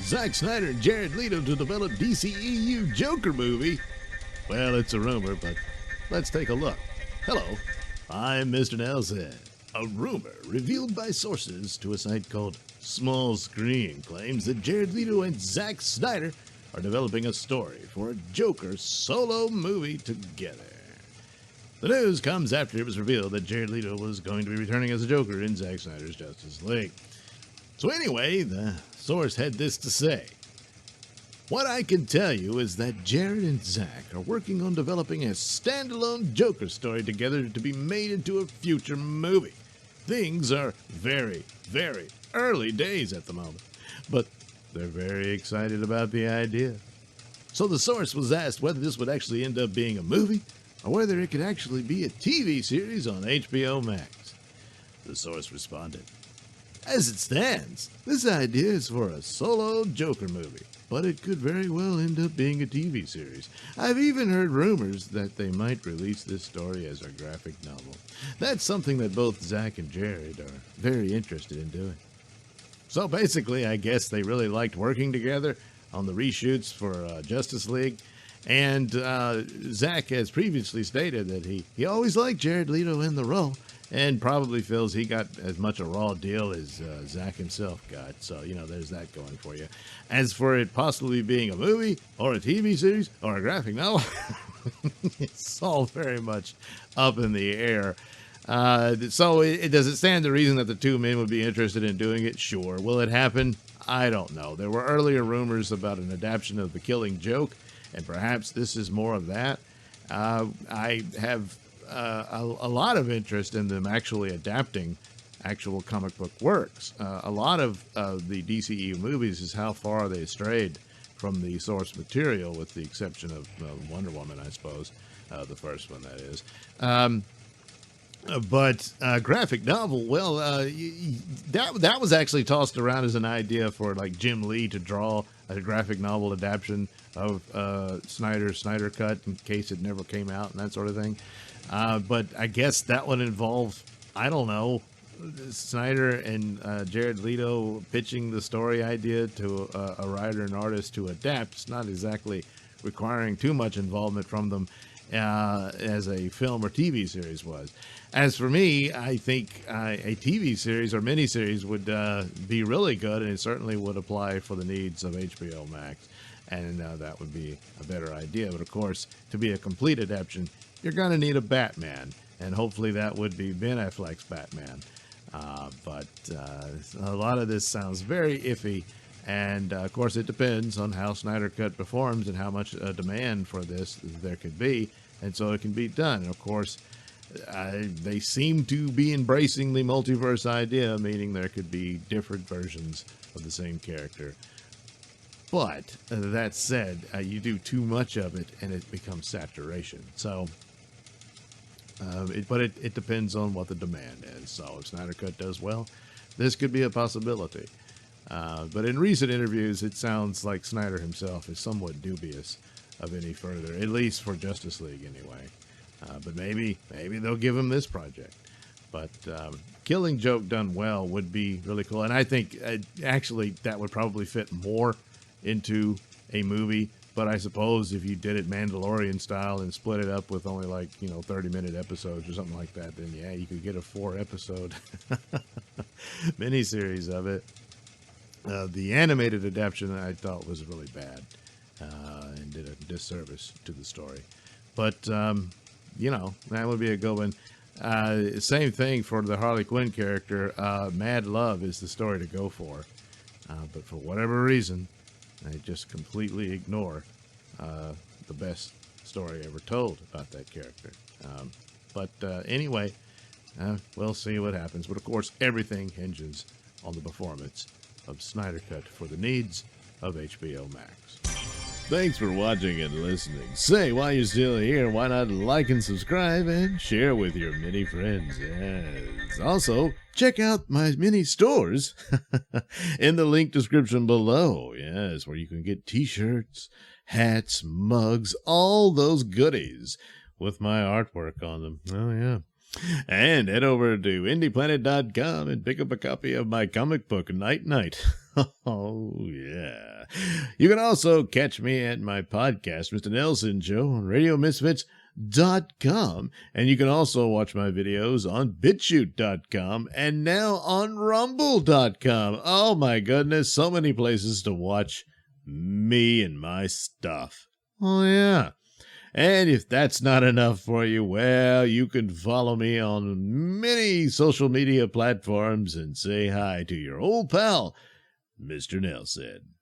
Zack Snyder and Jared Leto to develop DCEU Joker movie? Well, it's a rumor, but let's take a look. Hello, I'm Mr. Nailsin. A rumor revealed by sources to a site called Small Screen claims that Jared Leto and Zack Snyder are developing a story for a Joker solo movie together. The news comes after it was revealed that Jared Leto was going to be returning as a Joker in Zack Snyder's Justice League. So anyway, the source had this to say. What I can tell you is that Jared and Zack are working on developing a standalone Joker story together to be made into a future movie. Things are very, very early days at the moment, but they're very excited about the idea. So the source was asked whether this would actually end up being a movie or whether it could actually be a TV series on HBO Max. The source responded, "As it stands, this idea is for a solo Joker movie, but it could very well end up being a TV series. I've even heard rumors that they might release this story as a graphic novel. That's something that both Zack and Jared are very interested in doing." So basically, I guess they really liked working together on the reshoots for Justice League. And Zack has previously stated that he always liked Jared Leto in the role and probably feels he got as much a raw deal as Zack himself got. So, there's that going for you. As for it possibly being a movie or a TV series or a graphic novel, it's all very much up in the air. So does it stand to reason that the two men would be interested in doing it? Sure. Will it happen? I don't know. There were earlier rumors about an adaptation of The Killing Joke, and perhaps this is more of that. I have a lot of interest in them actually adapting actual comic book works. A lot of the DCEU movies is how far they strayed from the source material, with the exception of Wonder Woman, I suppose, the first one, that is. But graphic novel, well, that was actually tossed around as an idea for like Jim Lee to draw a graphic novel adaptation of Snyder Cut in case it never came out and that sort of thing. But I guess that would involve, I don't know, Snyder and Jared Leto pitching the story idea to a writer and artist to adapt. It's not exactly requiring too much involvement from them as a film or TV series was. As for me, I think a TV series or miniseries would be really good, and it certainly would apply for the needs of HBO Max, and that would be a better idea. But of course, to be a complete adaptation, you're going to need a Batman, and hopefully that would be Ben Affleck's Batman. But a lot of this sounds very iffy, and of course it depends on how Snyder Cut performs and how much demand for this there could be, and so it can be done. And of course, they seem to be embracing the multiverse idea, meaning there could be different versions of the same character. But that said, you do too much of it and it becomes saturation. So, but it depends on what the demand is. So if Snyder Cut does well, this could be a possibility. But in recent interviews, it sounds like Snyder himself is somewhat dubious of any further, at least for Justice League anyway. But maybe they'll give him this project. But Killing Joke done well would be really cool. And I think actually that would probably fit more into a movie. But I suppose if you did it Mandalorian style and split it up with only 30-minute episodes or something like that, then yeah, you could get a 4-episode miniseries of it. The animated adaptation I thought was really bad and did a disservice to the story. But, that would be a good one. Same thing for the Harley Quinn character. Mad Love is the story to go for. But for whatever reason, they just completely ignore the best story ever told about that character. But anyway, we'll see what happens. But of course, everything hinges on the performance of Snyder Cut for the needs of HBO Max. Thanks for watching and listening. Say, while you're still here, why not like and subscribe and share with your many friends? Yes. Also, check out my mini stores in the link description below. Yes, where you can get t-shirts, hats, mugs, all those goodies with my artwork on them. Oh, yeah. And head over to indieplanet.com and pick up a copy of my comic book, Night Night. Oh, yeah. You can also catch me at my podcast, Mr Nailsin Show, on RadioMisfits.com, and you can also watch my videos on BitChute.com and now on Rumble.com. Oh my goodness, so many places to watch me and my stuff. Oh yeah. And if that's not enough for you, well, you can follow me on many social media platforms and say hi to your old pal, Mr. Nailsin.